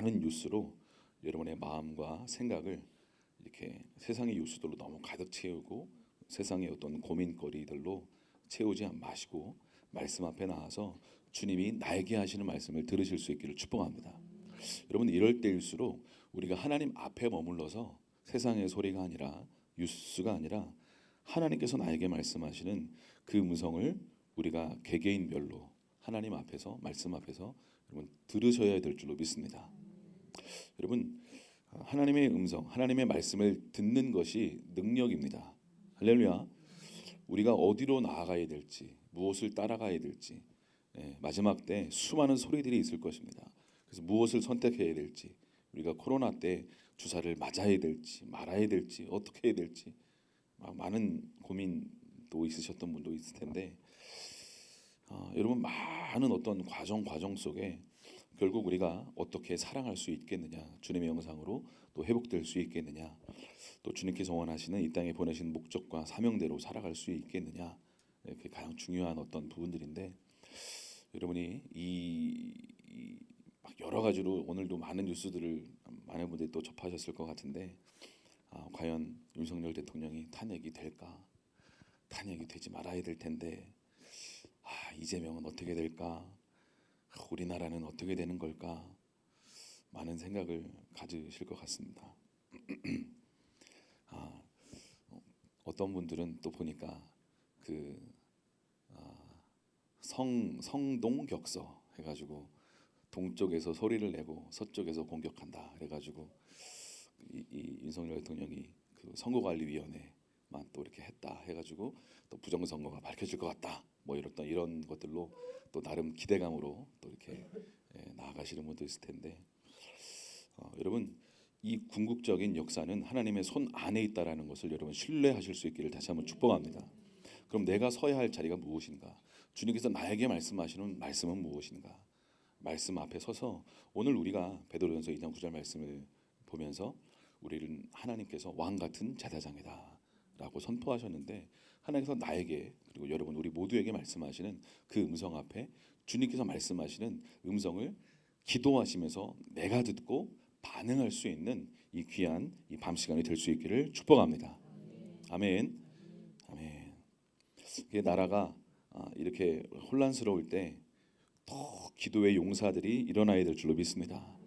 많은 뉴스로 여러분의 마음과 생각을 이렇게 세상의 뉴스들로 너무 가득 채우고 세상의 어떤 고민거리들로 채우지 마시고 말씀 앞에 나와서 주님이 나에게 하시는 말씀을 들으실 수 있기를 축복합니다. 여러분, 이럴 때일수록 우리가 하나님 앞에 머물러서 세상의 소리가 아니라 뉴스가 아니라 하나님께서 나에게 말씀하시는 그 음성을 우리가 개개인별로 하나님 앞에서 말씀 앞에서 여러분 들으셔야 될 줄로 믿습니다. 여러분, 하나님의 음성, 하나님의 말씀을 듣는 것이 능력입니다. 할렐루야. 우리가 어디로 나아가야 될지, 무엇을 따라가야 될지, 마지막 때 수많은 소리들이 있을 것입니다. 그래서 무엇을 선택해야 될지, 우리가 코로나 때 주사를 맞아야 될지 말아야 될지 어떻게 해야 될지 많은 고민도 있으셨던 분도 있을 텐데, 여러분, 많은 어떤 과정 속에 결국 우리가 어떻게 사랑할 수 있겠느냐, 주님의 영상으로 또 회복될 수 있겠느냐, 또 주님께서 원하시는 이 땅에 보내신 목적과 사명대로 살아갈 수 있겠느냐, 이렇게 가장 중요한 어떤 부분들인데, 여러분이 막 여러 가지로 오늘도 많은 뉴스들을 많은 분들이 또 접하셨을 것 같은데, 과연 윤석열 대통령이 탄핵이 될까? 탄핵이 되지 말아야 될 텐데, 이재명은 어떻게 될까? 우리나라는 어떻게 되는 걸까? 많은 생각을 가지실 것 같습니다. 어떤 분들은 또 보니까 그 성동격서 해가지고 동쪽에서 소리를 내고 서쪽에서 공격한다 해가지고 이 윤석열 대통령이 그 선거관리위원회만 또 이렇게 했다 해가지고 또 부정선거가 밝혀질 것 같다, 뭐 이런 것들로 또 나름 기대감으로 또 이렇게 나아가시는 분도 있을 텐데, 여러분, 이 궁극적인 역사는 하나님의 손 안에 있다라는 것을 여러분 신뢰하실 수 있기를 다시 한번 축복합니다. 그럼 내가 서야 할 자리가 무엇인가? 주님께서 나에게 말씀하시는 말씀은 무엇인가? 말씀 앞에 서서 오늘 우리가 베드로전서 2장 9절 말씀을 보면서 우리는 하나님께서 왕 같은 제사장이다라고 선포하셨는데, 하나님께서 나에게 그리고 여러분 우리 모두에게 말씀하시는 그 음성 앞에 주님께서 말씀하시는 음성을 기도하시면서 내가 듣고 반응할 수 있는 이 귀한 이 밤 시간이 될 수 있기를 축복합니다. 아멘. 아멘. 이게 나라가 이렇게 혼란스러울 때 더 기도의 용사들이 일어나야 될 줄로 믿습니다.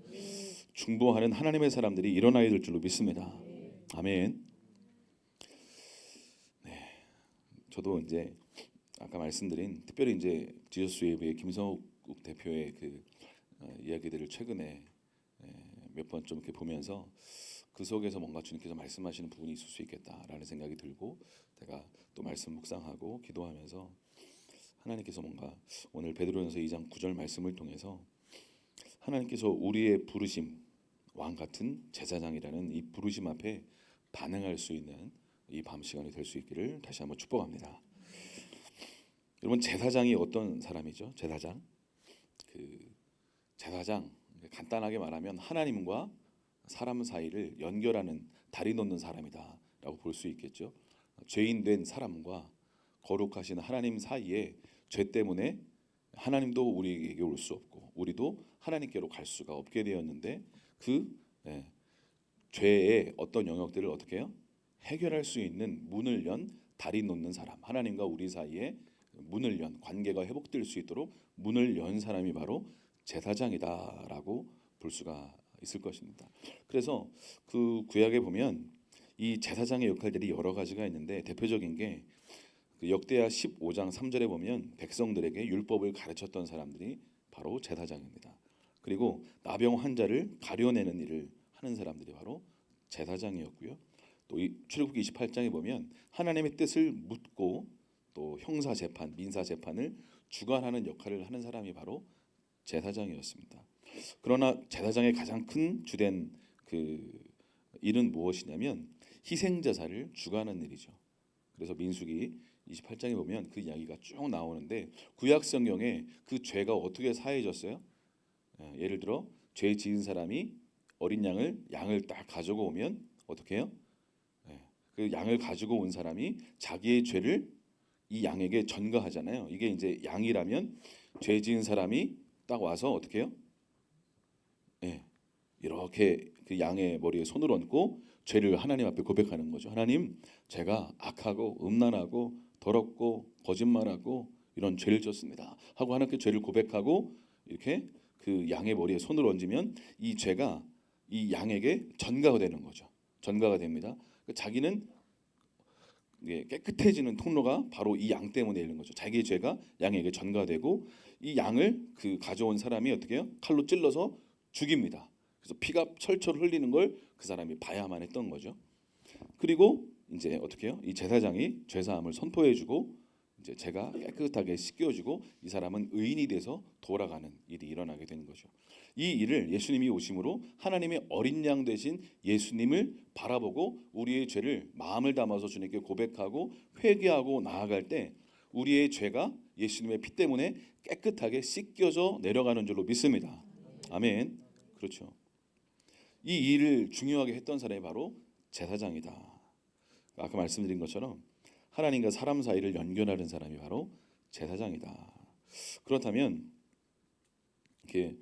중보하는 하나님의 사람들이 일어나야 될 줄로 믿습니다. 아멘. 저도 이제 아까 말씀드린 특별히 이제 지저스 웨이브의 김성욱 대표의 그 이야기들을 최근에 몇 번 좀 이렇게 보면서 그 속에서 뭔가 주님께서 말씀하시는 부분이 있을 수 있겠다라는 생각이 들고, 제가 또 말씀 묵상하고 기도하면서 하나님께서 뭔가 오늘 베드로전서 2장 9절 말씀을 통해서 하나님께서 우리의 부르심, 왕 같은 제사장이라는 이 부르심 앞에 반응할 수 있는 이 밤 시간이 될 수 있기를 다시 한번 축복합니다. 여러분, 제사장이 어떤 사람이죠? 제사장 간단하게 말하면 하나님과 사람 사이를 연결하는 다리 놓는 사람이다라고 볼 수 있겠죠. 죄인 된 사람과 거룩하신 하나님 사이에 죄 때문에 하나님도 우리에게 올 수 없고 우리도 하나님께로 갈 수가 없게 되었는데, 그 죄의 어떤 영역들을 어떻게 해요? 해결할 수 있는 문을 연 다리 놓는 사람, 하나님과 우리 사이에 문을 연 관계가 회복될 수 있도록 문을 연 사람이 바로 제사장이다라고 볼 수가 있을 것입니다. 그래서 그 구약에 보면 이 제사장의 역할들이 여러 가지가 있는데, 대표적인 게 역대하 15장 3절에 보면 백성들에게 율법을 가르쳤던 사람들이 바로 제사장입니다. 그리고 나병 환자를 가려내는 일을 하는 사람들이 바로 제사장이었고요. 또 출애굽기 28장에 보면 하나님의 뜻을 묻고 또 형사 재판, 민사 재판을 주관하는 역할을 하는 사람이 바로 제사장이었습니다. 그러나 제사장의 가장 큰 주된 그 일은 무엇이냐면 희생 제사를 주관하는 일이죠. 그래서 민수기 28장에 보면 그 이야기가 쭉 나오는데, 구약 성경에 그 죄가 어떻게 사해졌어요? 예를 들어 죄 지은 사람이 어린 양을 딱 가지고 오면 어떻게 해요? 그 양을 가지고 온 사람이 자기의 죄를 이 양에게 전가하잖아요. 이게 이제 양이라면 죄 지은 사람이 딱 와서 어떻게 해요? 이렇게 그 양의 머리에 손을 얹고 죄를 하나님 앞에 고백하는 거죠. 하나님, 제가 악하고 음란하고 더럽고 거짓말하고 이런 죄를 졌습니다 하고 하나님께 죄를 고백하고 이렇게 그 양의 머리에 손을 얹으면 이 죄가 이 양에게 전가가 되는 거죠. 전가가 됩니다. 자기는 깨끗해지는 통로가 바로 이 양 때문에 있는 거죠. 자기의 죄가 양에게 전가되고 이 양을 그 가져온 사람이 어떻게 해요? 칼로 찔러서 죽입니다. 그래서 피가 철철 흘리는 걸 그 사람이 봐야만 했던 거죠. 그리고 이제 어떻게 해요? 이 제사장이 죄사함을 선포해주고 이제 죄가 깨끗하게 씻겨지고 이 사람은 의인이 돼서 돌아가는 일이 일어나게 되는 거죠. 이 일을 예수님이 오심으로 하나님의 어린 양 되신 예수님을 바라보고 우리의 죄를 마음을 담아서 주님께 고백하고 회개하고 나아갈 때 우리의 죄가 예수님의 피 때문에 깨끗하게 씻겨져 내려가는 줄로 믿습니다. 아멘. 그렇죠. 이 일을 중요하게 했던 사람이 바로 제사장이다. 아까 말씀드린 것처럼 하나님과 사람 사이를 연결하는 사람이 바로 제사장이다. 그렇다면 이렇게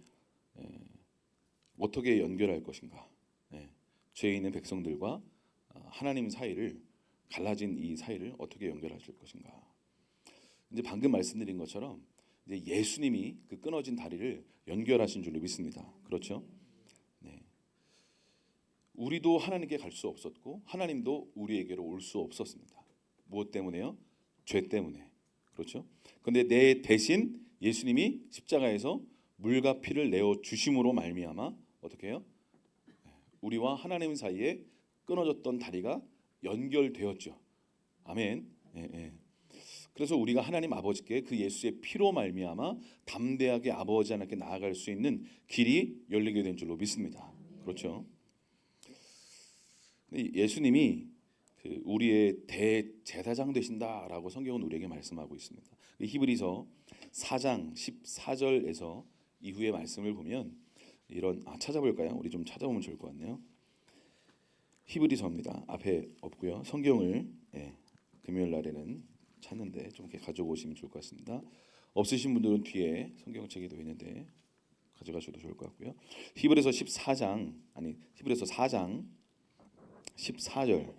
어떻게 연결할 것인가? 죄에 있는 백성들과 하나님 사이를 갈라진 이 사이를 어떻게 연결하실 것인가? 이제 방금 말씀드린 것처럼 이제 예수님이 그 끊어진 다리를 연결하신 줄로 믿습니다. 그렇죠? 네. 우리도 하나님께 갈 수 없었고 하나님도 우리에게로 올 수 없었습니다. 무엇 때문에요? 죄 때문에. 그렇죠? 그런데 내 대신 예수님이 십자가에서 물과 피를 내어 주심으로 말미암아 어떻게 해요? 우리와 하나님 사이에 끊어졌던 다리가 연결되었죠. 아멘. 예. 그래서 우리가 하나님 아버지께 그 예수의 피로 말미암아 담대하게 아버지 하나님께 나아갈 수 있는 길이 열리게 된 줄로 믿습니다. 그렇죠? 예수님이 우리의 대제사장 되신다라고 성경은 우리에게 말씀하고 있습니다. 히브리서 4장 14절에서 이후의 말씀을 보면 이런 찾아볼까요? 우리 좀 찾아보면 좋을 것 같네요. 히브리서입니다. 앞에 없고요. 성경을 금요일 날에는 찾는데 좀 이렇게 가져오시면 좋을 것 같습니다. 없으신 분들은 뒤에 성경책에도 있는데 가져가셔도 좋을 것 같고요. 히브리서 14장 14절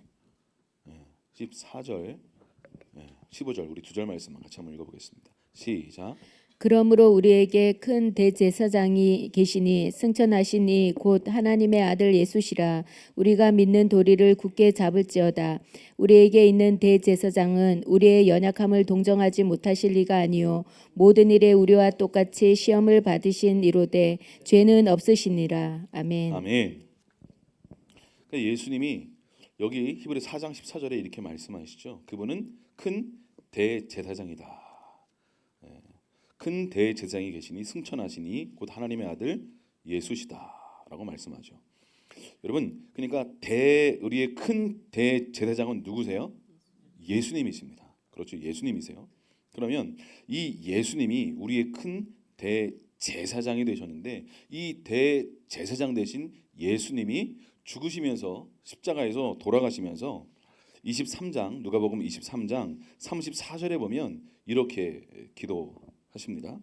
14절 15절 우리 두 절 말씀만 같이 한번 읽어보겠습니다. 시작. 그러므로 우리에게 큰 대제사장이 계시니 승천하시니 곧 하나님의 아들 예수시라. 우리가 믿는 도리를 굳게 잡을지어다. 우리에게 있는 대제사장은 우리의 연약함을 동정하지 못하실 리가 아니요 모든 일에 우리와 똑같이 시험을 받으신 이로되 죄는 없으시니라. 아멘. 아멘. 그러니까 예수님이 여기 히브리 4장 14절에 이렇게 말씀하시죠. 그분은 큰 대제사장이다. 큰 대제사장이 계시니 승천하시니 곧 하나님의 아들 예수시다라고 말씀하죠. 여러분, 그러니까 우리의 큰 대제사장은 누구세요? 예수님이십니다. 그렇죠, 예수님이세요. 그러면 이 예수님이 우리의 큰 대제사장이 되셨는데 이 대제사장 되신 예수님이 죽으시면서 십자가에서 돌아가시면서 23장 누가복음 23장 34절에 보면 이렇게 기도하십니다.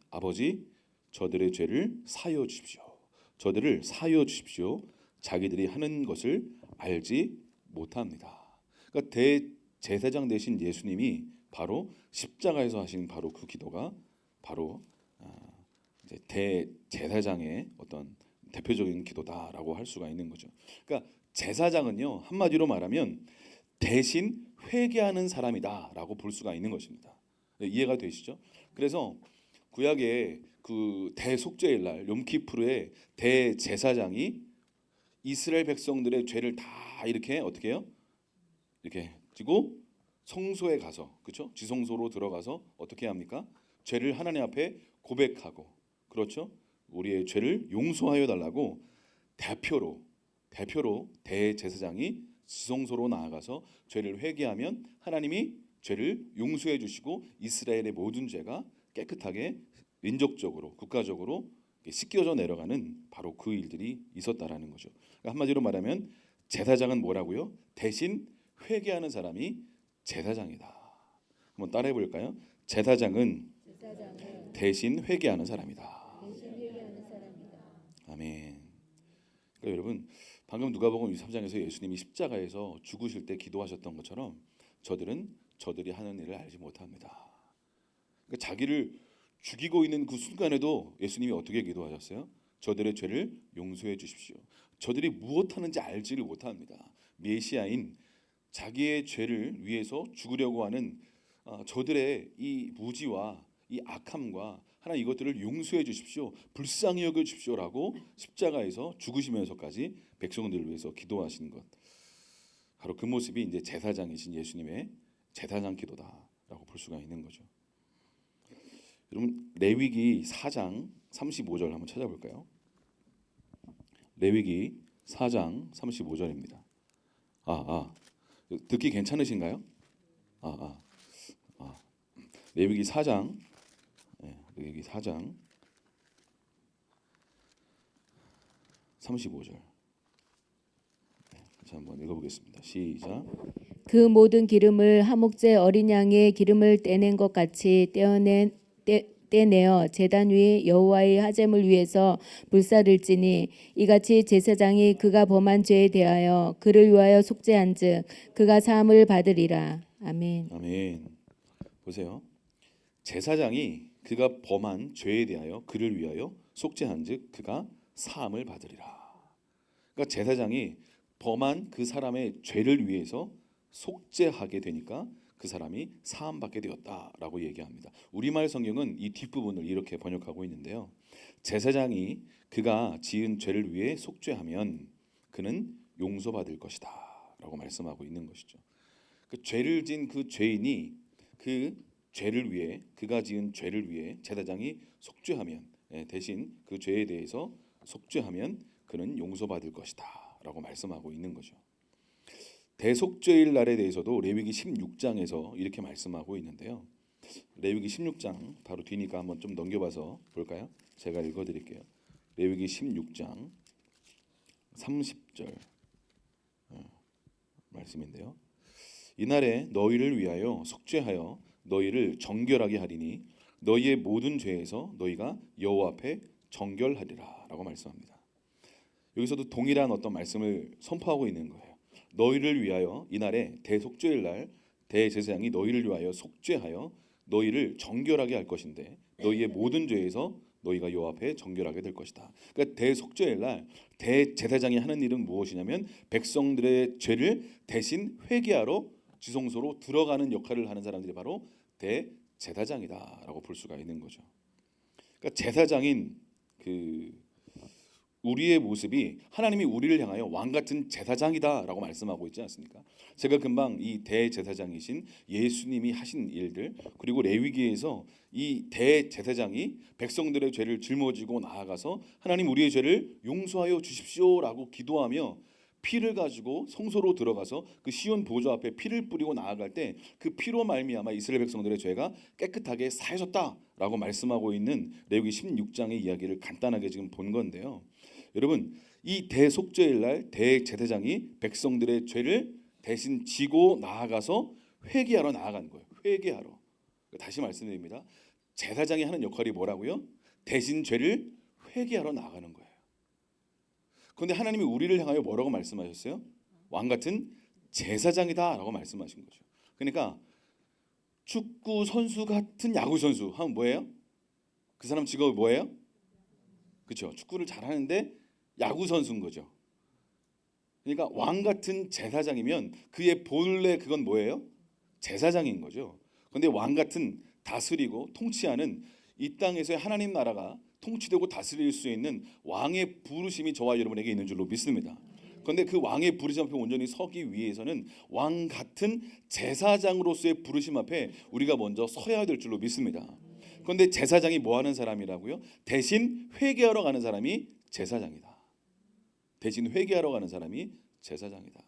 아버지, 저들의 죄를 사하여 주십시오. 저들을 사하여 주십시오. 자기들이 하는 것을 알지 못합니다. 그러니까 대제사장 되신 예수님이 바로 십자가에서 하신 바로 그 기도가 바로 이제 대제사장의 어떤 대표적인 기도다라고 할 수가 있는 거죠. 그러니까 제사장은요, 한마디로 말하면 대신 회개하는 사람이다라고 볼 수가 있는 것입니다. 이해가 되시죠? 그래서 구약의 그 대속죄일 날 욤키푸르의 대제사장이 이스라엘 백성들의 죄를 다 이렇게 어떻게 해요? 이렇게 지고 성소에 가서, 그렇죠? 지성소로 들어가서 어떻게 합니까? 죄를 하나님 앞에 고백하고, 그렇죠? 우리의 죄를 용서하여 달라고 대표로 대제사장이 지성소로 나아가서 죄를 회개하면 하나님이 죄를 용서해 주시고 이스라엘의 모든 죄가 깨끗하게 민족적으로 국가적으로 씻겨져 내려가는 바로 그 일들이 있었다라는 거죠. 그러니까 한마디로 말하면 제사장은 뭐라고요? 대신 회개하는 사람이 제사장이다. 한번 따라해 볼까요? 제사장은 대신 회개하는 사람이다. 아멘. 그러니까 여러분 방금 누가복음 23장에서 예수님이 십자가에서 죽으실 때 기도하셨던 것처럼 저들은 저들이 하는 일을 알지 못합니다. 그러니까 자기를 죽이고 있는 그 순간에도 예수님이 어떻게 기도하셨어요? 저들의 죄를 용서해 주십시오. 저들이 무엇하는지 알지를 못합니다. 메시아인 자기의 죄를 위해서 죽으려고 하는 저들의 이 무지와 이 악함과 하나님 이것들을 용서해 주십시오. 불쌍히 여겨 주십시오라고 십자가에서 죽으시면서까지 백성들을 위해서 기도하시는 것. 바로 그 모습이 이제 제사장이신 예수님의 제사장 기도다라고 볼 수가 있는 거죠. 여러분 레위기 4장 35절 한번 찾아볼까요? 레위기 4장 35절입니다. 듣기 괜찮으신가요? 레위기 4장 레위기 4장 35절 다시 한번 읽어보겠습니다. 시작. 그 모든 기름을 화목제 어린 양의 기름을 떼낸 것 같이 떼내어 제단 위에 여호와의 화제물 위에서 불사를지니 이같이 제사장이 그가 범한 죄에 대하여 그를 위하여 속죄한즉 그가 사함을 받으리라. 아멘. 아멘. 보세요. 제사장이 그가 범한 죄에 대하여 그를 위하여 속죄한즉 그가 사함을 받으리라. 그러니까 제사장이 범한 그 사람의 죄를 위해서 속죄하게 되니까 그 사람이 사함받게 되었다라고 얘기합니다. 우리말 성경은 이 뒷부분을 이렇게 번역하고 있는데요. 제사장이 그가 지은 죄를 위해 속죄하면 그는 용서받을 것이다 라고 말씀하고 있는 것이죠. 그 죄를 지은 그 죄인이 그 죄를 위해 그가 지은 죄를 위해 제사장이 속죄하면 대신 그 죄에 대해서 속죄하면 그는 용서받을 것이다 라고 말씀하고 있는 거죠. 대속죄일 날에 대해서도 레위기 16장에서 이렇게 말씀하고 있는데요. 레위기 16장 바로 뒤니까 한번 좀 넘겨봐서 볼까요? 제가 읽어드릴게요. 레위기 16장 30절 말씀인데요. 이날에 너희를 위하여 속죄하여 너희를 정결하게 하리니 너희의 모든 죄에서 너희가 여호와 앞에 정결하리라 라고 말씀합니다. 여기서도 동일한 어떤 말씀을 선포하고 있는 거예요. 너희를 위하여 이날에 대속죄일 날 대제사장이 너희를 위하여 속죄하여 너희를 정결하게 할 것인데 너희의 모든 죄에서 너희가 여호와 앞에 정결하게 될 것이다. 그러니까 대속죄일 날 대제사장이 하는 일은 무엇이냐면 백성들의 죄를 대신 회개하러 지성소로 들어가는 역할을 하는 사람들이 바로 대제사장이다라고 볼 수가 있는 거죠. 그러니까 제사장인 우리의 모습이 하나님이 우리를 향하여 왕 같은 제사장이다라고 말씀하고 있지 않습니까? 제가 금방 이 대제사장이신 예수님이 하신 일들 그리고 레위기에서 이 대제사장이 백성들의 죄를 짊어지고 나아가서 하나님 우리의 죄를 용서하여 주십시오라고 기도하며 피를 가지고 성소로 들어가서 그 시온 보좌 앞에 피를 뿌리고 나아갈 때 그 피로 말미암아 이스라엘 백성들의 죄가 깨끗하게 사해졌다라고 말씀하고 있는 레위기 16장의 이야기를 간단하게 지금 본 건데요. 여러분 이 대속죄일 날 대제사장이 백성들의 죄를 대신 지고 나아가서 회개하러 나아간 거예요. 회개하러. 다시 말씀드립니다. 제사장이 하는 역할이 뭐라고요? 대신 죄를 회개하러 나아가는 거예요. 그런데 하나님이 우리를 향하여 뭐라고 말씀하셨어요? 왕 같은 제사장이다라고 말씀하신 거죠. 그러니까 축구 선수 같은 야구 선수 하면 뭐예요? 그 사람 직업이 뭐예요? 그렇죠. 축구를 잘하는데 야구 선수인 거죠. 그러니까 왕 같은 제사장이면 그의 본래 그건 뭐예요? 제사장인 거죠. 그런데 왕 같은 다스리고 통치하는 이 땅에서의 하나님 나라가 통치되고 다스릴 수 있는 왕의 부르심이 저와 여러분에게 있는 줄로 믿습니다. 그런데 그 왕의 부르심 앞에 온전히 서기 위해서는 왕 같은 제사장으로서의 부르심 앞에 우리가 먼저 서야 될 줄로 믿습니다. 그런데 제사장이 뭐 하는 사람이라고요? 대신 회개하러 가는 사람이 제사장이다. 대신 회개하러 가는 사람이 제사장이다.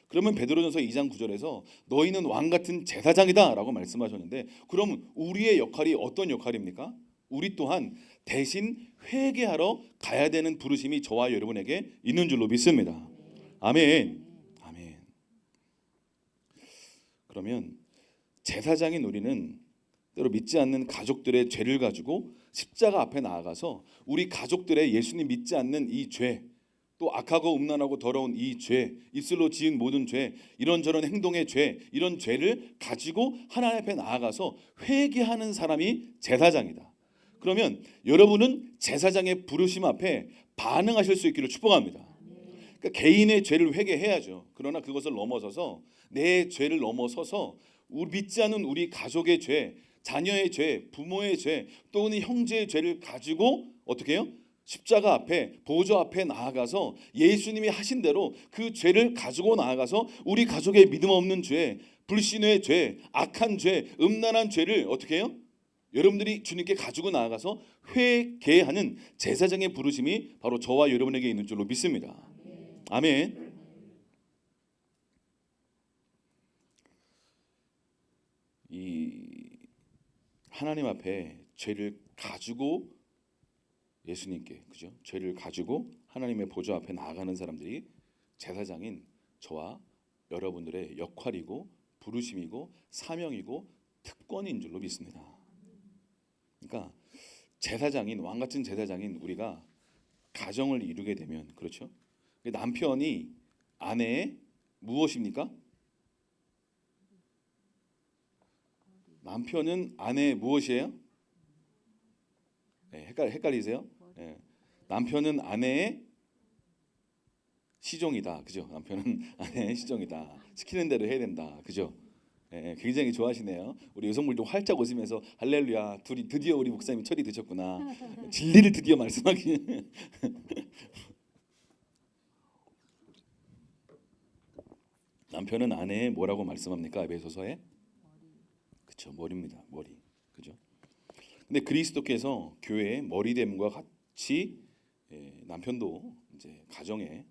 그러면 베드로전서 2장 9절에서 너희는 왕 같은 제사장이다라고 말씀하셨는데 그러면 우리의 역할이 어떤 역할입니까? 우리 또한 대신 회개하러 가야 되는 부르심이 저와 여러분에게 있는 줄로 믿습니다. 아멘. 아멘. 그러면 제사장인 우리는 때로 믿지 않는 가족들의 죄를 가지고 십자가 앞에 나아가서 우리 가족들의 예수님 믿지 않는 이 죄, 또 악하고 음란하고 더러운 이 죄, 입술로 지은 모든 죄, 이런저런 행동의 죄, 이런 죄를 가지고 하나님 앞에 나아가서 회개하는 사람이 제사장이다. 그러면 여러분은 제사장의 부르심 앞에 반응하실 수 있기를 축복합니다. 그러니까 개인의 죄를 회개해야죠. 그러나 그것을 넘어서서 내 죄를 넘어서서 믿지 않는 우리 가족의 죄, 자녀의 죄, 부모의 죄, 또는 형제의 죄를 가지고 어떻게 해요? 십자가 앞에, 보좌 앞에 나아가서 예수님이 하신 대로 그 죄를 가지고 나아가서 우리 가족의 믿음 없는 죄, 불신의 죄, 악한 죄, 음란한 죄를 어떻게 해요? 여러분들이 주님께 가지고 나아가서 회개하는 제사장의 부르심이 바로 저와 여러분에게 있는 줄로 믿습니다. 아멘. 이 하나님 앞에 죄를 가지고 예수님께, 그죠? 죄를 가지고 하나님의 보좌 앞에 나아가는 사람들이 제사장인 저와 여러분들의 역할이고 부르심이고 사명이고 특권인 줄로 믿습니다. 그러니까 제사장인, 왕 같은 제사장인 우리가 가정을 이루게 되면, 그렇죠? 남편이 아내의 무엇입니까? 남편은 아내의 무엇이에요? 네, 헷갈리세요? 네. 남편은 아내의 시종이다, 그죠? 남편은 아내의 시종이다. 시키는 대로 해야 된다, 그죠? 네, 굉장히 좋아하시네요. 우리 여성분도 활짝 웃으면서 할렐루야, 둘이 드디어 우리 목사님이 철이 드셨구나. 진리를 드디어 말씀하기. 남편은 아내의 뭐라고 말씀합니까? 에베소서에? 그렇죠, 머리입니다, 머리, 그죠? 근데 그리스도께서 교회의 머리됨과 같이 남편도 이제 가정의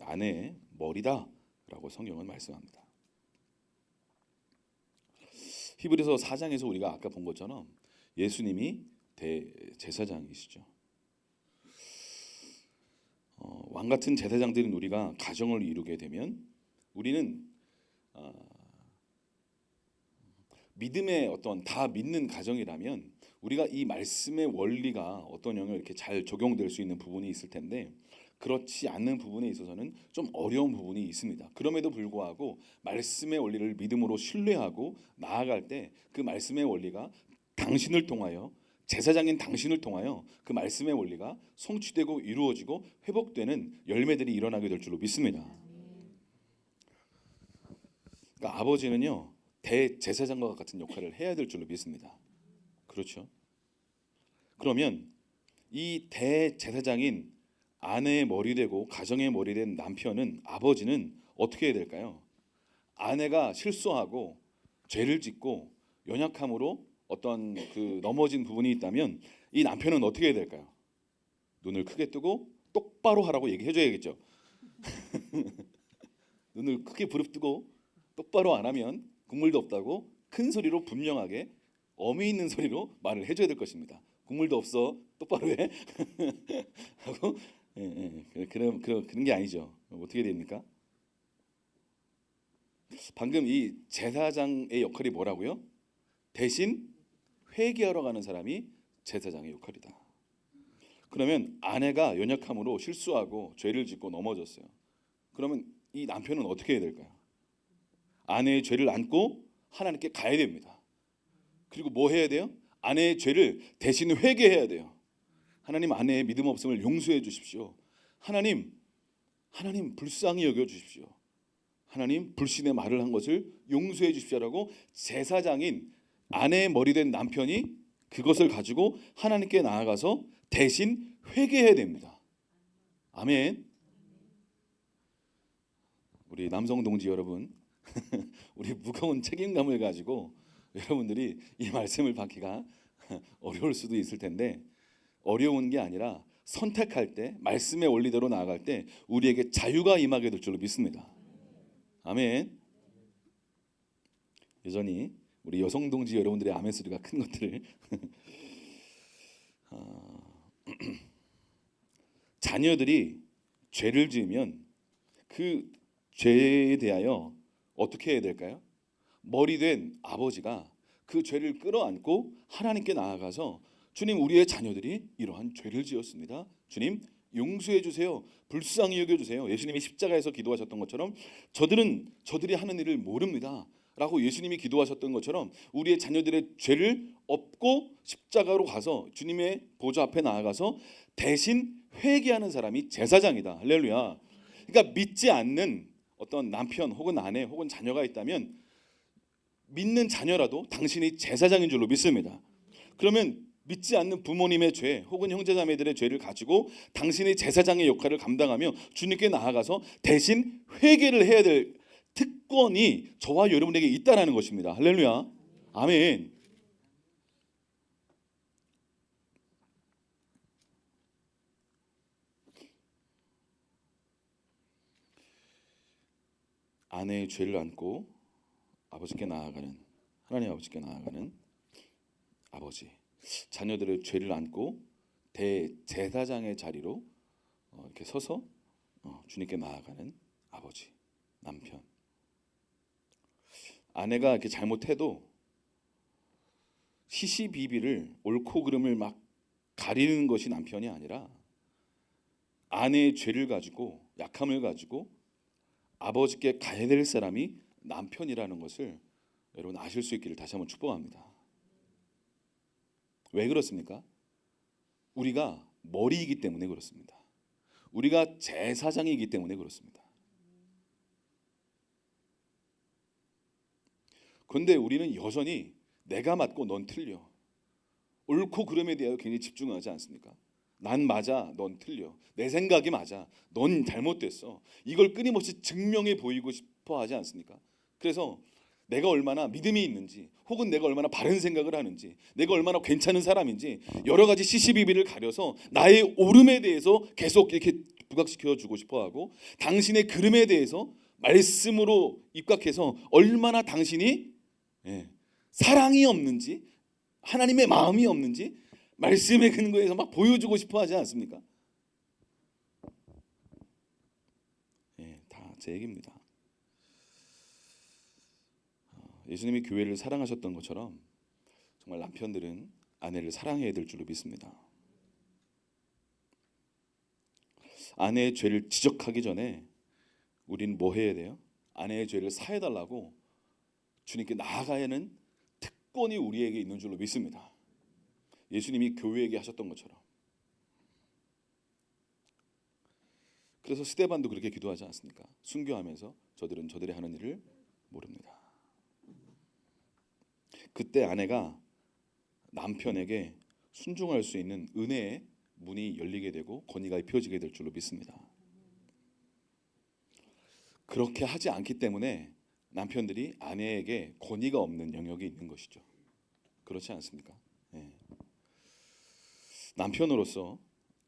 아내의 머리다라고 성경은 말씀합니다. 히브리서 4장에서 우리가 아까 본 것처럼 예수님이 대제사장이시죠. 왕 같은 제사장들인 우리가 가정을 이루게 되면 우리는 믿음의 어떤 다 믿는 가정이라면 우리가 이 말씀의 원리가 어떤 영역에 이렇게 잘 적용될 수 있는 부분이 있을 텐데 그렇지 않는 부분에 있어서는 좀 어려운 부분이 있습니다. 그럼에도 불구하고 말씀의 원리를 믿음으로 신뢰하고 나아갈 때 그 말씀의 원리가 당신을 통하여 제사장인 당신을 통하여 그 말씀의 원리가 성취되고 이루어지고 회복되는 열매들이 일어나게 될 줄로 믿습니다. 그러니까 아버지는요 대제사장과 같은 역할을 해야 될 줄로 믿습니다. 그렇죠? 그러면 이 대제사장인 아내의 머리 되고 가정의 머리 된 남편은, 아버지는 어떻게 해야 될까요? 아내가 실수하고 죄를 짓고 연약함으로 어떤 그 넘어진 부분이 있다면 이 남편은 어떻게 해야 될까요? 눈을 크게 뜨고 똑바로 하라고 얘기해 줘야겠죠. 눈을 크게 부릅뜨고 똑바로 안 하면 국물도 없다고 큰 소리로 분명하게 어미 있는 소리로 말을 해줘야 될 것입니다. 국물도 없어, 똑바로 해. 하고 그런 게 아니죠. 어떻게 됩니까? 방금 이 제사장의 역할이 뭐라고요? 대신 회개하러 가는 사람이 제사장의 역할이다. 그러면 아내가 연약함으로 실수하고 죄를 짓고 넘어졌어요. 그러면 이 남편은 어떻게 해야 될까요? 아내의 죄를 안고 하나님께 가야 됩니다. 그리고 뭐 해야 돼요? 아내의 죄를 대신 회개해야 돼요. 하나님, 아내의 믿음 없음을 용서해 주십시오. 하나님 불쌍히 여겨 주십시오. 하나님, 불신의 말을 한 것을 용서해 주십시오라고 제사장인 아내의 머리 된 남편이 그것을 가지고 하나님께 나아가서 대신 회개해야 됩니다. 아멘. 우리 남성 동지 여러분, 우리 무거운 책임감을 가지고 여러분들이 이 말씀을 받기가 어려울 수도 있을 텐데, 어려운 게 아니라 선택할 때 말씀의 원리대로 나아갈 때 우리에게 자유가 임하게 될 줄로 믿습니다. 아멘. 여전히 우리 여성 동지 여러분들의 아멘 소리가 큰 것들을 자녀들이 죄를 지으면 그 죄에 대하여 어떻게 해야 될까요? 머리 된 아버지가 그 죄를 끌어안고 하나님께 나아가서 주님, 우리의 자녀들이 이러한 죄를 지었습니다. 주님, 용서해 주세요. 불쌍히 여겨 주세요. 예수님이 십자가에서 기도하셨던 것처럼 저들이 하는 일을 모릅니다. 라고 예수님이 기도하셨던 것처럼 우리의 자녀들의 죄를 업고 십자가로 가서 주님의 보좌 앞에 나아가서 대신 회개하는 사람이 제사장이다. 할렐루야. 그러니까 믿지 않는 어떤 남편 혹은 아내 혹은 자녀가 있다면 믿는 자녀라도 당신이 제사장인 줄로 믿습니다. 그러면 믿지 않는 부모님의 죄 혹은 형제자매들의 죄를 가지고 당신이 제사장의 역할을 감당하며 주님께 나아가서 대신 회개를 해야 될 특권이 저와 여러분에게 있다라는 것입니다. 할렐루야. 아멘. 아내의 죄를 안고 아버지께 나아가는 하나님 아버지께 나아가는 아버지, 자녀들의 죄를 안고 대제사장의 자리로 이렇게 서서 주님께 나아가는 아버지, 남편. 아내가 이렇게 잘못해도 시시비비를 옳고 그름을 막 가리는 것이 남편이 아니라 아내의 죄를 가지고 약함을 가지고 아버지께 가야 될 사람이 남편이라는 것을 여러분 아실 수 있기를 다시 한번 축복합니다. 왜 그렇습니까? 우리가 머리이기 때문에 그렇습니다. 우리가 제사장이기 때문에 그렇습니다. 그런데 우리는 여전히 내가 맞고 넌 틀려. 옳고 그름에 대하여 굉장히 집중하지 않습니까? 난 맞아, 넌 틀려. 내 생각이 맞아, 넌 잘못됐어. 이걸 끊임없이 증명해 보이고 싶어 하지 않습니까? 그래서 내가 얼마나 믿음이 있는지 혹은 내가 얼마나 바른 생각을 하는지 내가 얼마나 괜찮은 사람인지 여러 가지 시시비비를 가려서 나의 옳음에 대해서 계속 이렇게 부각시켜 주고 싶어 하고 당신의 그름에 대해서 말씀으로 입각해서 얼마나 당신이 사랑이 없는지 하나님의 마음이 없는지 말씀의 근거에서 막 보여주고 싶어 하지 않습니까? 다 제 얘기입니다. 예수님이 교회를 사랑하셨던 것처럼 정말 남편들은 아내를 사랑해야 될 줄로 믿습니다. 아내의 죄를 지적하기 전에 우리는 뭐 해야 돼요? 아내의 죄를 사해달라고 주님께 나아가야 하는 특권이 우리에게 있는 줄로 믿습니다. 예수님이 교회에게 하셨던 것처럼. 그래서 스데반도 그렇게 기도하지 않습니까? 순교하면서 저들은 저들이 하는 일을 모릅니다. 그때 아내가 남편에게 순종할 수 있는 은혜의 문이 열리게 되고 권위가 펴지게 될 줄로 믿습니다. 그렇게 하지 않기 때문에 남편들이 아내에게 권위가 없는 영역이 있는 것이죠. 그렇지 않습니까? 남편으로서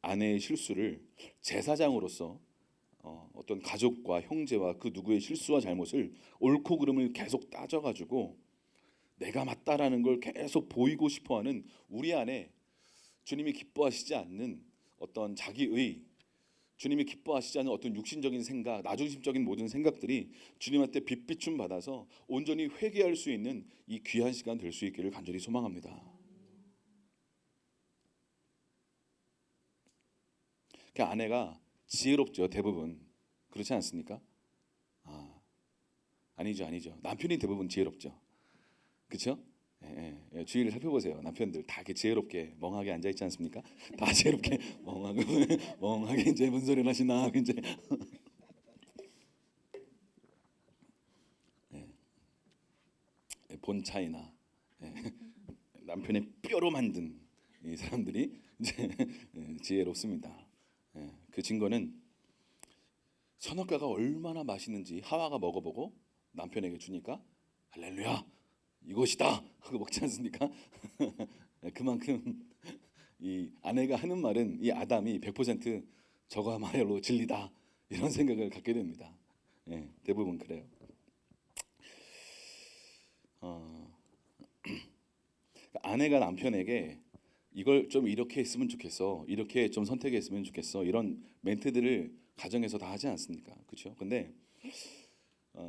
아내의 실수를 제사장으로서 어떤 가족과 형제와 그 누구의 실수와 잘못을 옳고 그름을 계속 따져가지고 내가 맞다라는 걸 계속 보이고 싶어하는 우리 안에 주님이 기뻐하시지 않는 어떤 자기의 주님이 기뻐하시지 않는 어떤 육신적인 생각, 나중심적인 모든 생각들이 주님한테 빛비춤 받아서 온전히 회개할 수 있는 이 귀한 시간 될 수 있기를 간절히 소망합니다. 그 아내가 지혜롭죠, 대부분. 그렇지 않습니까? 아니죠. 남편이 대부분 지혜롭죠. 그렇죠? 주위를 살펴보세요. 남편들 다 이렇게 지혜롭게 멍하게 앉아 있지 않습니까? 다 지혜롭게 멍하게 이제 뭔 소리를 하시나 이제 본 차이나 남편의 뼈로 만든 이 사람들이 이제 지혜롭습니다. 그 증거는 선악과가 얼마나 맛있는지 하와가 먹어보고 남편에게 주니까 할렐루야 이것이다 하고 먹지 않습니까? 그만큼 이 아내가 하는 말은 이 아담이 100% 저거야말로 진리다 이런 생각을 갖게 됩니다. 대부분 그래요. 아내가 남편에게 이걸 좀 이렇게 했으면 좋겠어, 이렇게 좀 선택했으면 좋겠어 이런 멘트들을 가정에서 다 하지 않습니까? 그렇죠? 근데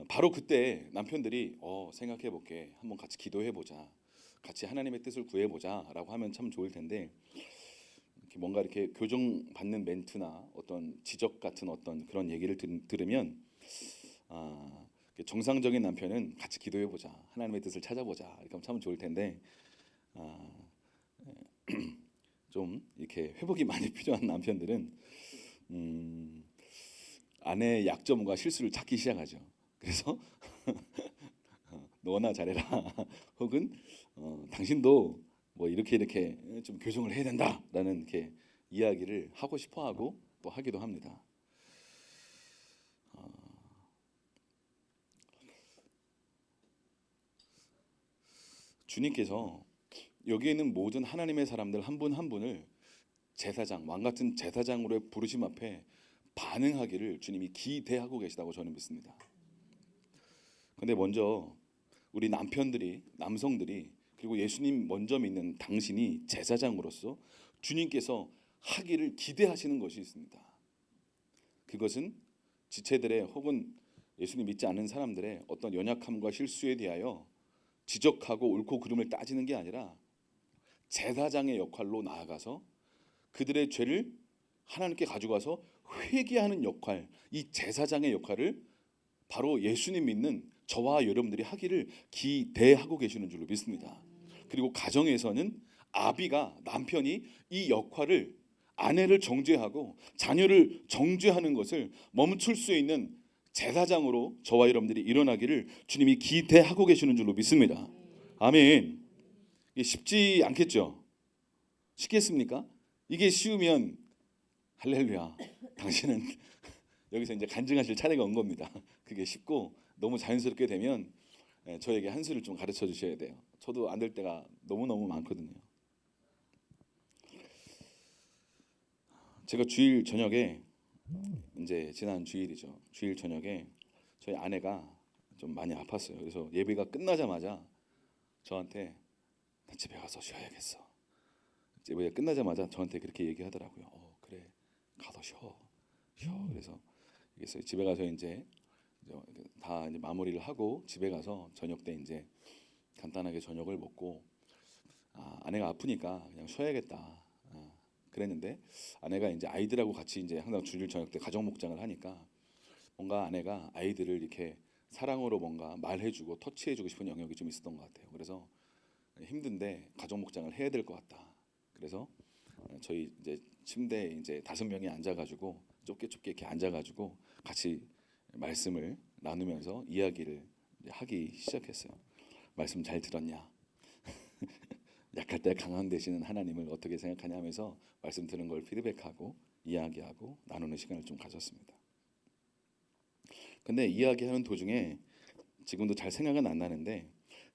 바로 그때 남편들이 생각해 볼게, 한번 같이 기도해 보자, 같이 하나님의 뜻을 구해 보자라고 하면 참 좋을 텐데 뭔가 이렇게 교정받는 멘트나 어떤 지적 같은 어떤 그런 얘기를 들으면 정상적인 남편은 같이 기도해 보자, 하나님의 뜻을 찾아보자 이렇게 하면 참 좋을 텐데 좀 이렇게 회복이 많이 필요한 남편들은 아내의 약점과 실수를 찾기 시작하죠. 그래서 너나 잘해라 혹은 당신도 뭐 이렇게 좀 교정을 해야 된다라는 이렇게 이야기를 하고 싶어하고 또 하기도 합니다. 주님께서 여기에 있는 모든 하나님의 사람들 한 분 한 분을 제사장, 왕 같은 제사장으로의 부르심 앞에 반응하기를 주님이 기대하고 계시다고 저는 믿습니다. 근데 먼저 우리 남편들이, 남성들이, 그리고 예수님 먼저 믿는 당신이 제사장으로서 주님께서 하기를 기대하시는 것이 있습니다. 그것은 지체들의 혹은 예수님 믿지 않는 사람들의 어떤 연약함과 실수에 대하여 지적하고 옳고 그름을 따지는 게 아니라 제사장의 역할로 나아가서 그들의 죄를 하나님께 가져가서 회개하는 역할, 이 제사장의 역할을 바로 예수님 믿는 저와 여러분들이 하기를 기대하고 계시는 줄로 믿습니다. 그리고 가정에서는 아비가, 남편이 이 역할을, 아내를 정죄하고 자녀를 정죄하는 것을 멈출 수 있는 제사장으로 저와 여러분들이 일어나기를 주님이 기대하고 계시는 줄로 믿습니다. 아멘. 이게 쉽지 않겠죠? 쉽겠습니까? 이게 쉬우면 할렐루야, 당신은 여기서 이제 간증하실 차례가 온 겁니다. 그게 쉽고 너무 자연스럽게 되면 저에게 한 수를 좀 가르쳐 주셔야 돼요. 저도 안 될 때가 너무너무 많거든요. 제가 주일 저녁에, 이제 지난 주일이죠, 주일 저녁에 저희 아내가 좀 많이 아팠어요. 그래서 예배가 끝나자마자 저한테 나 집에 가서 쉬어야겠어. 예배가 끝나자마자 저한테 그렇게 얘기하더라고요. 그래, 가서 쉬어. 그래서 집에 가서 이제 다 이제 마무리를 하고 집에 가서 저녁 때 이제 간단하게 저녁을 먹고 아내가 아프니까 그냥 쉬어야겠다 그랬는데, 아내가 이제 아이들하고 같이 이제 항상 주일 저녁 때 가정 목장을 하니까 뭔가 아내가 아이들을 이렇게 사랑으로 뭔가 말해주고 터치해주고 싶은 영역이 좀 있었던 것 같아요. 그래서 힘든데 가정 목장을 해야 될 것 같다. 그래서 저희 이제 침대에 이제 5명이 앉아가지고 좁게 이렇게 앉아가지고 같이 말씀을 나누면서 이야기를 하기 시작했어요. 말씀 잘 들었냐? 약할 때 강한 되시는 하나님을 어떻게 생각하냐 하면서 말씀 들은 걸 피드백하고 이야기하고 나누는 시간을 좀 가졌습니다. 근데 이야기하는 도중에 지금도 잘 생각은 안 나는데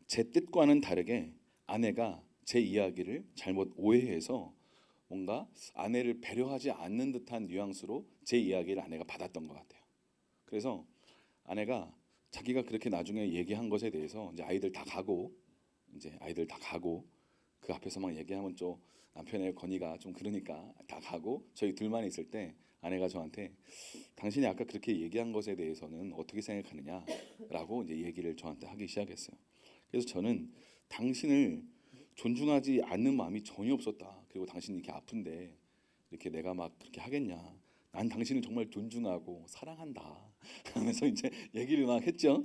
제 뜻과는 다르게 아내가 제 이야기를 잘못 오해해서 뭔가 아내를 배려하지 않는 듯한 뉘앙스로 제 이야기를 아내가 받았던 것 같아요. 그래서 아내가 자기가 그렇게 나중에 얘기한 것에 대해서 이제 아이들 다 가고 그 앞에서 막 얘기하면 좀 남편의 건의가 좀 그러니까 다 가고 저희 둘만 있을 때 아내가 저한테 당신이 아까 그렇게 얘기한 것에 대해서는 어떻게 생각하느냐라고 이제 얘기를 저한테 하기 시작했어요. 그래서 저는 당신을 존중하지 않는 마음이 전혀 없었다. 그리고 당신이 이렇게 아픈데 이렇게 내가 막 그렇게 하겠냐? 난 당신을 정말 존중하고 사랑한다 하면서 이제 얘기를 막 했죠.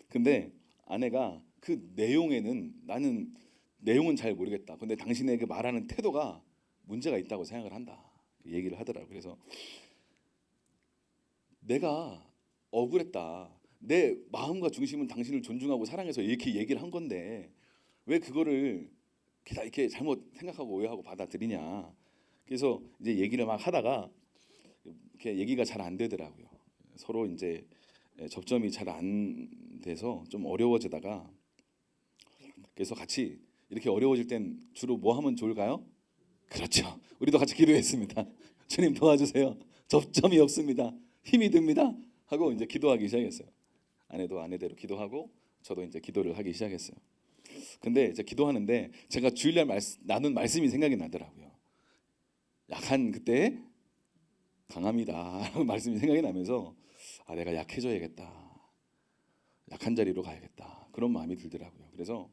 근데 아내가 그 내용에는 나는 내용은 잘 모르겠다. 근데 당신에게 말하는 태도가 문제가 있다고 생각을 한다. 얘기를 하더라고요. 그래서 내가 억울했다. 내 마음과 중심은 당신을 존중하고 사랑해서 이렇게 얘기를 한 건데 왜 그거를 이렇게 잘못 생각하고 오해하고 받아들이냐. 그래서 이제 얘기를 막 하다가 이렇게 얘기가 잘 안 되더라고요. 서로 이제 접점이 잘 안 돼서 좀 어려워지다가, 그래서 같이 이렇게 어려워질 땐 주로 뭐 하면 좋을까요? 그렇죠. 우리도 같이 기도했습니다. 주님 도와주세요. 접점이 없습니다. 힘이 듭니다. 하고 이제 기도하기 시작했어요. 아내도 아내대로 기도하고 저도 이제 기도를 하기 시작했어요. 근데 이제 기도하는데 제가 주일날 나눈 말씀이 생각이 나더라고요. 약한 그때 강합니다. 말씀이 생각이 나면서 내가 약해져야겠다. 약한 자리로 가야겠다. 그런 마음이 들더라고요. 그래서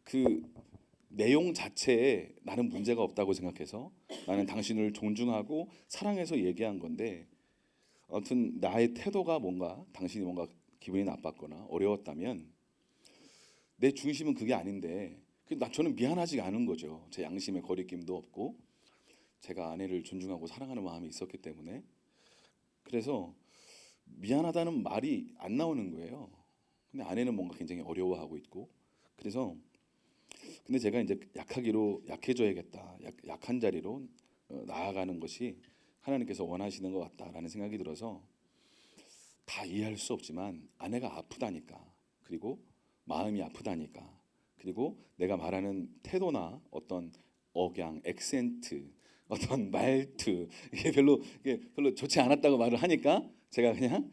그 내용 자체에 나는 문제가 없다고 생각해서 나는 당신을 존중하고 사랑해서 얘기한 건데, 아무튼 나의 태도가 뭔가 당신이 뭔가 기분이 나빴거나 어려웠다면 내 중심은 그게 아닌데 저는 미안하지 않은 거죠. 제 양심에 거리낌도 없고 제가 아내를 존중하고 사랑하는 마음이 있었기 때문에. 그래서 미안하다는 말이 안 나오는 거예요. 근데 아내는 뭔가 굉장히 어려워하고 있고. 그래서 근데 제가 이제 약해져야겠다, 약한 자리로 나아가는 것이 하나님께서 원하시는 것 같다라는 생각이 들어서, 다 이해할 수 없지만 아내가 아프다니까, 그리고 마음이 아프다니까, 그리고 내가 말하는 태도나 어떤 억양, 액센트, 어떤 말투 이게 별로 좋지 않았다고 말을 하니까 제가 그냥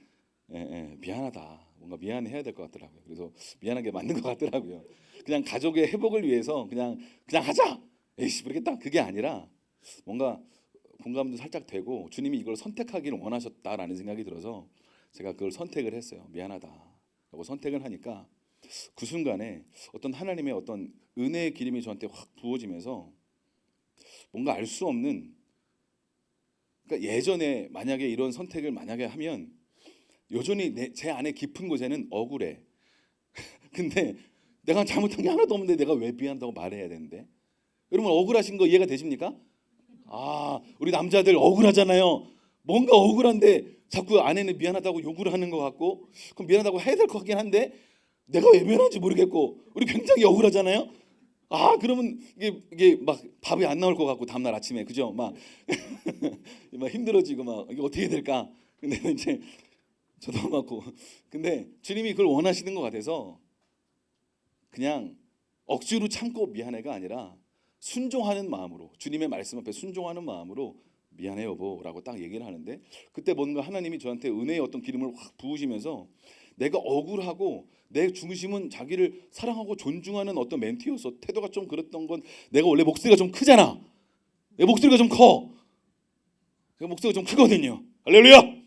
미안하다, 뭔가 미안해야 될 것 같더라고요. 그래서 미안한 게 맞는 것 같더라고요. 그냥 가족의 회복을 위해서 그냥 하자, 에이씨 모르겠다, 그게 아니라 뭔가 공감도 살짝 되고 주님이 이걸 선택하기를 원하셨다라는 생각이 들어서 제가 그걸 선택을 했어요. 미안하다라고 선택을 하니까 그 순간에 어떤 하나님의 어떤 은혜의 기름이 저한테 확 부어지면서 뭔가 알 수 없는, 그러니까 예전에 만약에 이런 선택을 만약에 하면 여전히 제 안에 깊은 곳에는 억울해. 근데 내가 잘못한 게 하나도 없는데 내가 왜 미안하다고 말해야 되는데? 여러분 억울하신 거 이해가 되십니까? 우리 남자들 억울하잖아요. 뭔가 억울한데 자꾸 아내는 미안하다고 욕을 하는 것 같고, 그럼 미안하다고 해야 될 것 같긴 한데 내가 왜 미안한지 모르겠고, 우리 굉장히 억울하잖아요. 그러면 이게 막 밥이 안 나올 것 같고 다음날 아침에, 그죠? 막 힘들어지고 막 이게 어떻게 될까? 근데 이제 저도 맞고, 근데 주님이 그걸 원하시는 것 같아서 그냥 억지로 참고 미안해가 아니라 순종하는 마음으로, 주님의 말씀 앞에 순종하는 마음으로 미안해 여보라고 딱 얘기를 하는데, 그때 뭔가 하나님이 저한테 은혜의 어떤 기름을 확 부으시면서 내가 억울하고 내 중심은 자기를 사랑하고 존중하는 어떤 멘트여서 태도가 좀 그랬던 건, 내가 원래 목소리가 좀 크잖아. 내 목소리가 좀 커. 제가 목소리가 좀 크거든요. 할렐루야.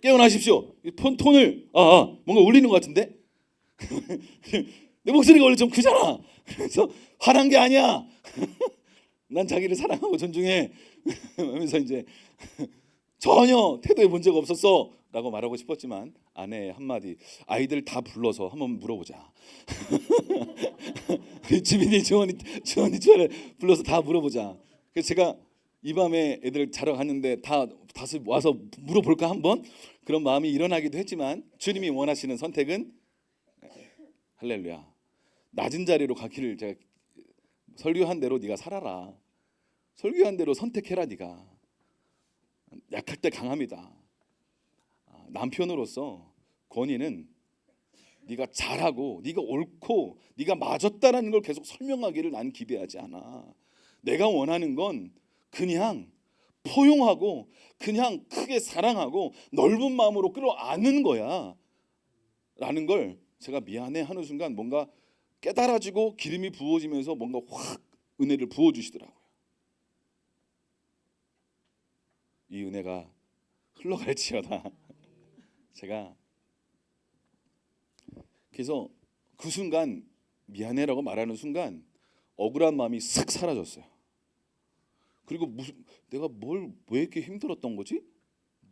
깨어나십시오. 톤을 뭔가 울리는 것 같은데 내 목소리가 원래 좀 크잖아. 그래서 화난 게 아니야. 난 자기를 사랑하고 존중해 하면서 이제 전혀 태도에 문제가 없었어 라고 말하고 싶었지만 아내의 한마디, 아이들 다 불러서 한번 물어보자. 지민이, 주원이 불러서 다 물어보자. 그래서 제가 이 밤에 애들 자러 갔는데 다시 와서 물어볼까 한번, 그런 마음이 일어나기도 했지만 주님이 원하시는 선택은 할렐루야, 낮은 자리로 가기를, 제가 설교한 대로 네가 살아라, 설교한 대로 선택해라. 네가 약할 때 강합니다. 남편으로서 권위는 네가 잘하고 네가 옳고 네가 맞았다라는 걸 계속 설명하기를 난 기대하지 않아. 내가 원하는 건 그냥 포용하고 그냥 크게 사랑하고 넓은 마음으로 끌어안는 거야 라는 걸 제가 미안해 하는 순간 뭔가 깨달아지고 기름이 부어지면서 뭔가 확 은혜를 부어주시더라고요. 이 은혜가 흘러갈지어다. 제가 그래서 그 순간 미안해라고 말하는 순간 억울한 마음이 싹 사라졌어요. 그리고 내가 왜 이렇게 힘들었던 거지?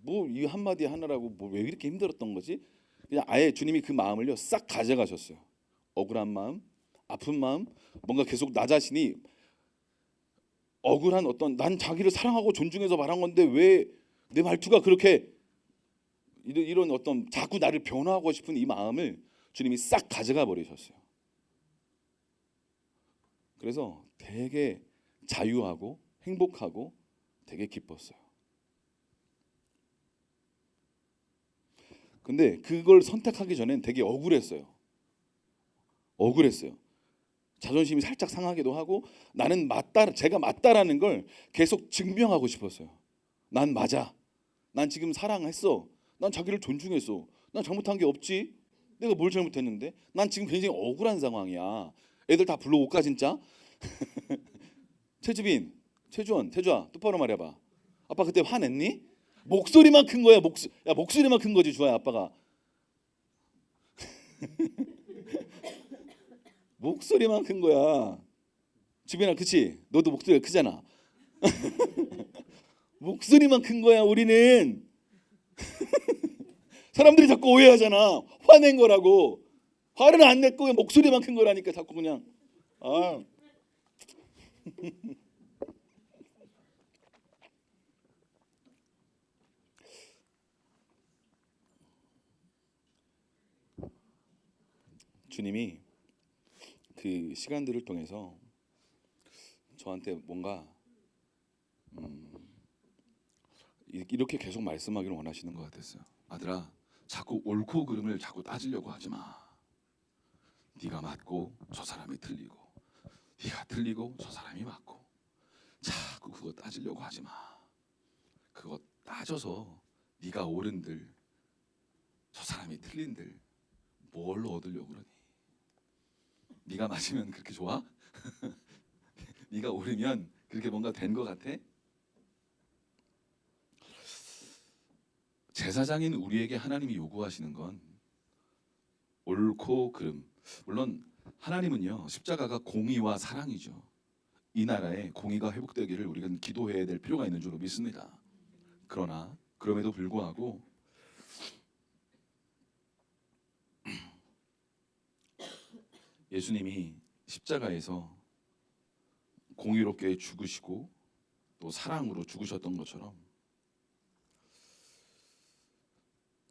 뭐 이 한마디 하느라고 왜 이렇게 힘들었던 거지? 그냥 아예 주님이 그 마음을요 싹 가져가셨어요. 억울한 마음, 아픈 마음, 뭔가 계속 나 자신이 억울한 어떤, 난 자기를 사랑하고 존중해서 말한 건데 왜 내 말투가 그렇게, 이런 어떤 자꾸 나를 변화하고 싶은 이 마음을 주님이 싹 가져가 버리셨어요. 그래서 되게 자유하고 행복하고 되게 기뻤어요. 근데 그걸 선택하기 전엔 되게 억울했어요. 자존심이 살짝 상하기도 하고, 나는 제가 맞다라는 걸 계속 증명하고 싶었어요. 난 맞아. 난 지금 사랑했어. 난 자기를 존중했어. 난 잘못한 게 없지. 내가 뭘 잘못했는데? 난 지금 굉장히 억울한 상황이야. 애들 다 불러올까 진짜? 최주빈, 최주원, 태주아 똑바로 말해봐. 아빠 그때 화냈니? 목소리만 큰 거야. 목소리만 큰 거지 주아야. 아빠가 목소리만 큰 거야. 주변아, 그치? 너도 목소리가 크잖아. 목소리만 큰 거야 우리는. 사람들이 자꾸 오해하잖아. 화낸 거라고. 화를 안 냈고 목소리만 큰 거라니까 자꾸 그냥. 아. 주님이 그 시간들을 통해서 저한테 뭔가 이렇게 계속 말씀하기를 원하시는 것 같았어요. 아들아, 자꾸 옳고 그름을 자꾸 따지려고 하지 마. 네가 맞고 저 사람이 틀리고, 네가 틀리고 저 사람이 맞고, 자꾸 그거 따지려고 하지 마. 그거 따져서 네가 옳은들, 저 사람이 틀린들 뭘 얻으려고 그러니? 네가 맞으면 그렇게 좋아? 네가 옳으면 그렇게 뭔가 된 것 같아? 제사장인 우리에게 하나님이 요구하시는 건 옳고 그름. 물론 하나님은요, 십자가가 공의와 사랑이죠. 이 나라에 공의가 회복되기를 우리가 기도해야 될 필요가 있는 줄로 믿습니다. 그러나 그럼에도 불구하고 예수님이 십자가에서 공의롭게 죽으시고 또 사랑으로 죽으셨던 것처럼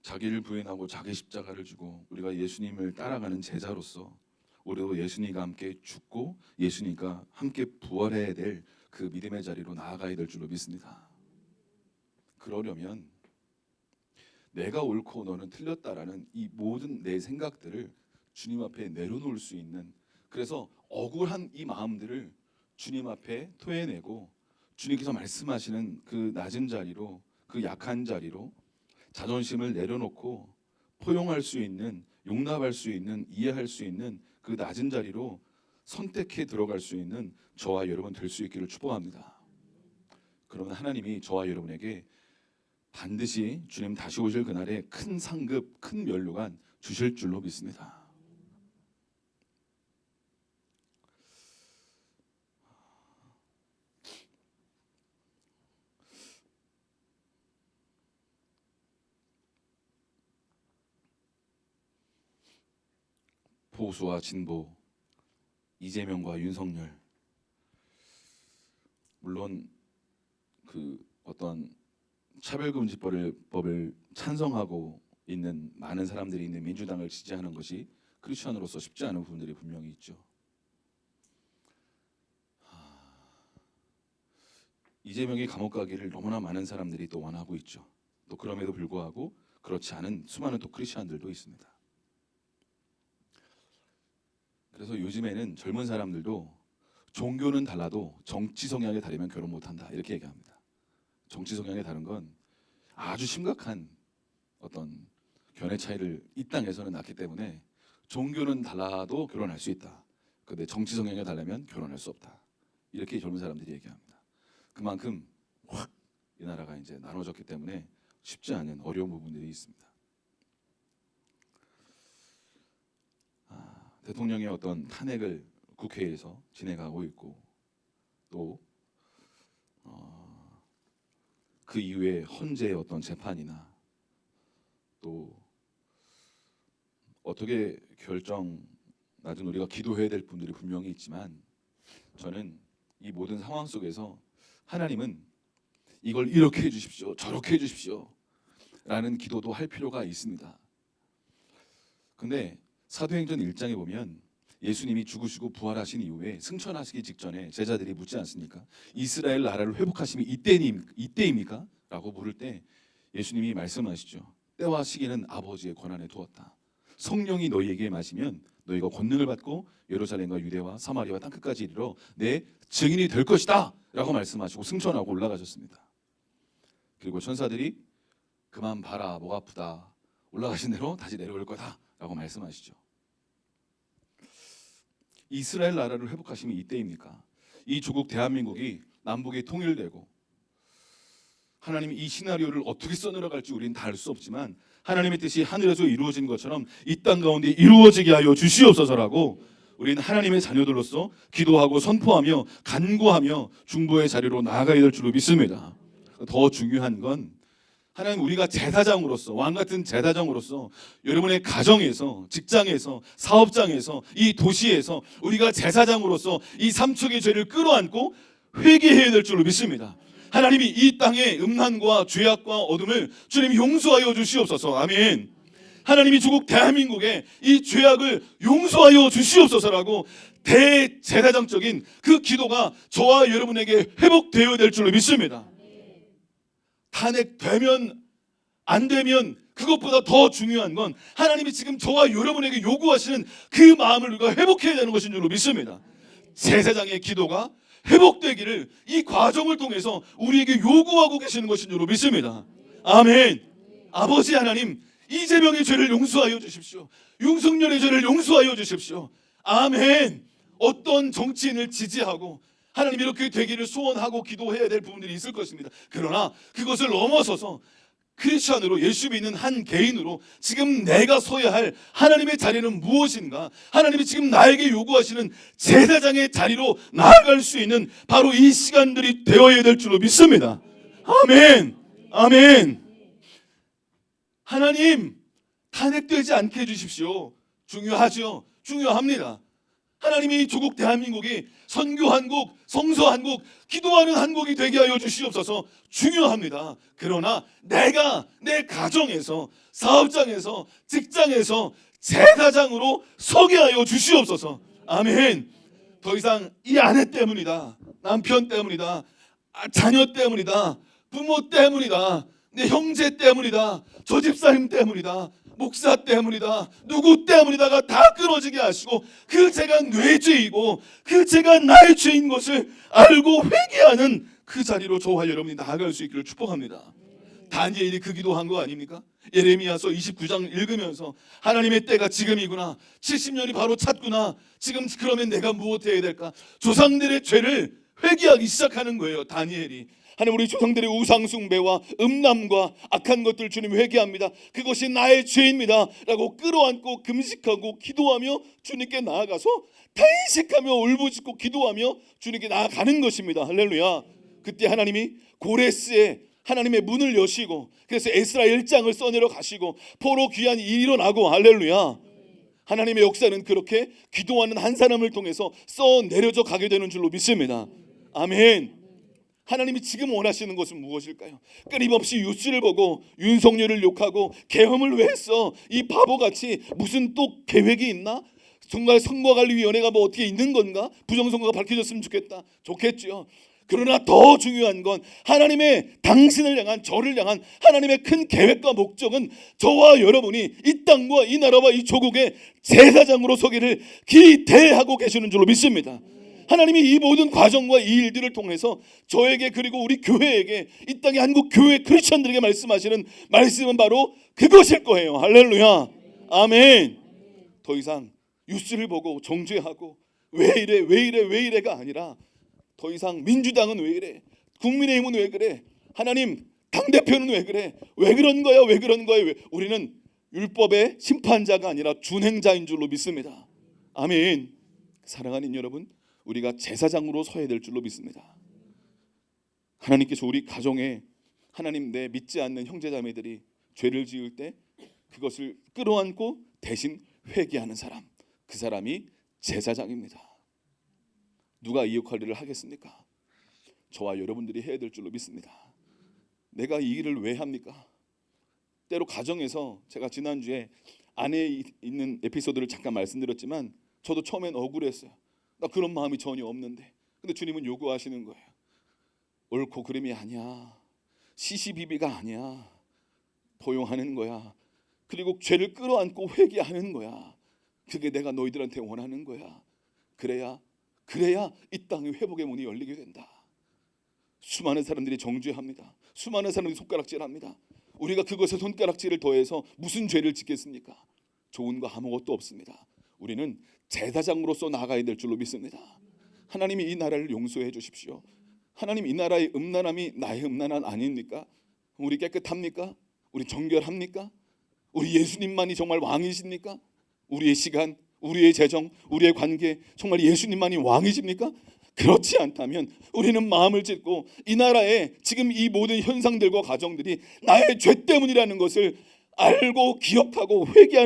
자기를 부인하고 자기 십자가를 지고 우리가 예수님을 따라가는 제자로서 우리도 예수님과 함께 죽고 예수님과 함께 부활해야 될 그 믿음의 자리로 나아가야 될 줄로 믿습니다. 그러려면 내가 옳고 너는 틀렸다라는 이 모든 내 생각들을 주님 앞에 내려놓을 수 있는, 그래서 억울한 이 마음들을 주님 앞에 토해내고 주님께서 말씀하시는 그 낮은 자리로, 그 약한 자리로 자존심을 내려놓고 포용할 수 있는, 용납할 수 있는, 이해할 수 있는 그 낮은 자리로 선택해 들어갈 수 있는 저와 여러분 될 수 있기를 축복합니다. 그러면 하나님이 저와 여러분에게 반드시 주님 다시 오실 그날에 큰 상급, 큰 면류관 주실 줄로 믿습니다. 보수와 진보, 이재명과 윤석열, 물론 그 어떤 차별금지법을 찬성하고 있는 많은 사람들이 있는 민주당을 지지하는 것이 크리스천으로서 쉽지 않은 부분들이 분명히 있죠. 이재명이 감옥 가기를 너무나 많은 사람들이 또 원하고 있죠. 또 그럼에도 불구하고 그렇지 않은 수많은 또 크리스천들도 있습니다. 그래서 요즘에는 젊은 사람들도 종교는 달라도 정치 성향에 다르면 결혼 못한다 이렇게 얘기합니다. 정치 성향에 다른 건 아주 심각한 어떤 견해 차이를 이 땅에서는 낳기 때문에 종교는 달라도 결혼할 수 있다. 그런데 정치 성향이 다르면 결혼할 수 없다. 이렇게 젊은 사람들이 얘기합니다. 그만큼 확 이 나라가 이제 나눠졌기 때문에 쉽지 않은 어려운 부분들이 있습니다. 대통령의 어떤 탄핵을 국회에서 진행하고 있고 또 그 이후에 헌재의 어떤 재판이나 또 어떻게 낮은 우리가 기도해야 될 분들이 분명히 있지만 저는 이 모든 상황 속에서 하나님은 이걸 이렇게 해주십시오, 저렇게 해주십시오 라는 기도도 할 필요가 있습니다. 근데 사도행전 1장에 보면 예수님이 죽으시고 부활하신 이후에 승천하시기 직전에 제자들이 묻지 않습니까? 이스라엘 나라를 회복하심이 이때입니까? 라고 물을 때 예수님이 말씀하시죠. 때와 시기는 아버지의 권한에 두었다. 성령이 너희에게 마시면 너희가 권능을 받고 예루살렘과 유대와 사마리아와 땅끝까지 이르러 내 증인이 될 것이다 라고 말씀하시고 승천하고 올라가셨습니다. 그리고 천사들이 그만 봐라, 목 아프다, 올라가신 대로 다시 내려올 거다 라고 말씀하시죠. 이스라엘 나라를 회복하시면 이때입니까? 이 조국 대한민국이 남북이 통일되고 하나님이 이 시나리오를 어떻게 써내려갈지 우리는 다 알 수 없지만 하나님의 뜻이 하늘에서 이루어진 것처럼 이 땅 가운데 이루어지게 하여 주시옵소서라고 우리는 하나님의 자녀들로서 기도하고 선포하며 간구하며 중보의 자리로 나아가야 될 줄로 믿습니다. 더 중요한 건 하나님, 우리가 제사장으로서, 왕 같은 제사장으로서 여러분의 가정에서, 직장에서, 사업장에서, 이 도시에서 우리가 제사장으로서 이 삼척의 죄를 끌어안고 회개해야 될 줄로 믿습니다. 하나님이 이 땅의 음란과 죄악과 어둠을 주님 용서하여 주시옵소서. 아멘. 하나님이 조국 대한민국의 이 죄악을 용서하여 주시옵소서라고 대제사장적인 그 기도가 저와 여러분에게 회복되어야 될 줄로 믿습니다. 탄핵되면 안 되면 그것보다 더 중요한 건 하나님이 지금 저와 여러분에게 요구하시는 그 마음을 우리가 회복해야 되는 것인 줄로 믿습니다. 제사장의 기도가 회복되기를 이 과정을 통해서 우리에게 요구하고 계시는 것인 줄로 믿습니다. 아멘. 아버지 하나님, 이재명의 죄를 용서하여 주십시오. 윤석열의 죄를 용서하여 주십시오. 아멘. 어떤 정치인을 지지하고 하나님 이렇게 되기를 소원하고 기도해야 될 부분들이 있을 것입니다. 그러나 그것을 넘어서서 크리스천으로 예수 믿는 한 개인으로 지금 내가 서야 할 하나님의 자리는 무엇인가, 하나님이 지금 나에게 요구하시는 제사장의 자리로 나아갈 수 있는 바로 이 시간들이 되어야 될 줄로 믿습니다. 아멘. 아멘. 하나님, 탄핵되지 않게 해주십시오. 중요하죠. 중요합니다. 하나님이 조국 대한민국이 선교 한국, 성서 한국, 기도하는 한국이 되게 하여 주시옵소서. 중요합니다. 그러나 내가 내 가정에서, 사업장에서, 직장에서 제사장으로 서게 하여 주시옵소서. 아멘. 더 이상 이 아내 때문이다, 남편 때문이다, 자녀 때문이다, 부모 때문이다, 내 형제 때문이다, 저 집사님 때문이다, 목사 때문이다, 누구 때문이다가 다 끊어지게 하시고 그 죄가 내 죄이고 그 죄가 나의 죄인 것을 알고 회개하는 그 자리로 저와 여러분이 나아갈 수 있기를 축복합니다. 다니엘이 그 기도한 거 아닙니까? 예레미야서 29장 읽으면서 하나님의 때가 지금이구나, 70년이 바로 찼구나, 지금 그러면 내가 무엇 해야 될까? 조상들의 죄를 회개하기 시작하는 거예요. 다니엘이 하나님, 우리 조상들의 우상 숭배와 음란과 악한 것들 주님 회개합니다, 그것이 나의 죄입니다 라고 끌어안고 금식하고 기도하며 주님께 나아가서 탄식하며 울부짖고 기도하며 주님께 나아가는 것입니다. 할렐루야. 그때 하나님이 고레스에 하나님의 문을 여시고, 그래서 에스라 1장을 써내려 가시고 포로 귀환이 일어나고, 할렐루야. 하나님의 역사는 그렇게 기도하는 한 사람을 통해서 써내려져 가게 되는 줄로 믿습니다. 아멘. 하나님이 지금 원하시는 것은 무엇일까요? 끊임없이 뉴스를 보고 윤석열을 욕하고 계엄을 왜 했어, 이 바보같이 무슨 또 계획이 있나? 정말 선거관리위원회가 뭐 어떻게 있는 건가? 부정선거가 밝혀졌으면 좋겠다. 좋겠죠. 그러나 더 중요한 건 하나님의 당신을 향한, 저를 향한 하나님의 큰 계획과 목적은 저와 여러분이 이 땅과 이 나라와 이 조국의 제사장으로 서기를 기대하고 계시는 줄로 믿습니다. 하나님이 이 모든 과정과 이 일들을 통해서 저에게, 그리고 우리 교회에게, 이 땅의 한국 교회 크리스천들에게 말씀하시는 말씀은 바로 그것일 거예요. 할렐루야. 아멘. 더 이상 뉴스를 보고 정죄하고 왜 이래 왜 이래 왜 이래가 아니라, 더 이상 민주당은 왜 이래, 국민의힘은 왜 그래, 하나님 당대표는 왜 그래, 왜 그런 거야 왜 그런 거야, 왜. 우리는 율법의 심판자가 아니라 준행자인 줄로 믿습니다. 아멘. 사랑하는 여러분, 우리가 제사장으로 서야 될 줄로 믿습니다. 하나님께서 우리 가정에, 하나님, 내 믿지 않는 형제자매들이 죄를 지을 때 그것을 끌어안고 대신 회개하는 사람, 그 사람이 제사장입니다. 누가 이 역할을 하겠습니까? 저와 여러분들이 해야 될 줄로 믿습니다. 내가 이 일을 왜 합니까? 때로 가정에서, 제가 지난주에 아내에 있는 에피소드를 잠깐 말씀드렸지만 저도 처음엔 억울했어요. 나 그런 마음이 전혀 없는데. 근데 주님은 요구하시는 거예요. 옳고 그름이 아니야, 시시비비가 아니야, 포용하는 거야. 그리고 죄를 끌어안고 회개하는 거야. 그게 내가 너희들한테 원하는 거야. 그래야 이 땅의 회복의 문이 열리게 된다. 수많은 사람들이 정죄합니다. 수많은 사람들이 손가락질합니다. 우리가 그것에 손가락질을 더해서 무슨 죄를 짓겠습니까? 좋은 거 아무것도 없습니다. 우리는 제사장으로서 나가야 될 줄로 믿습니다. 하나님이 이 나라를 용서해 주십시오. 하나님, 이 나라의 음란함이 나의 음란함 아닙니까? 우리 깨끗합니까? 우리 정결합니까? 우리 예수님만이 정말 왕이십니까? 우리의 시간, 우리의 재정, 우리의 관계 정말 예수님만이 왕이십니까? 그렇지 않다면 우리는 마음을 찢고 이 나라의 지금 이 모든 현상들과 가정들이 나의 죄 때문이라는 것을 알고 기억하고 회개하는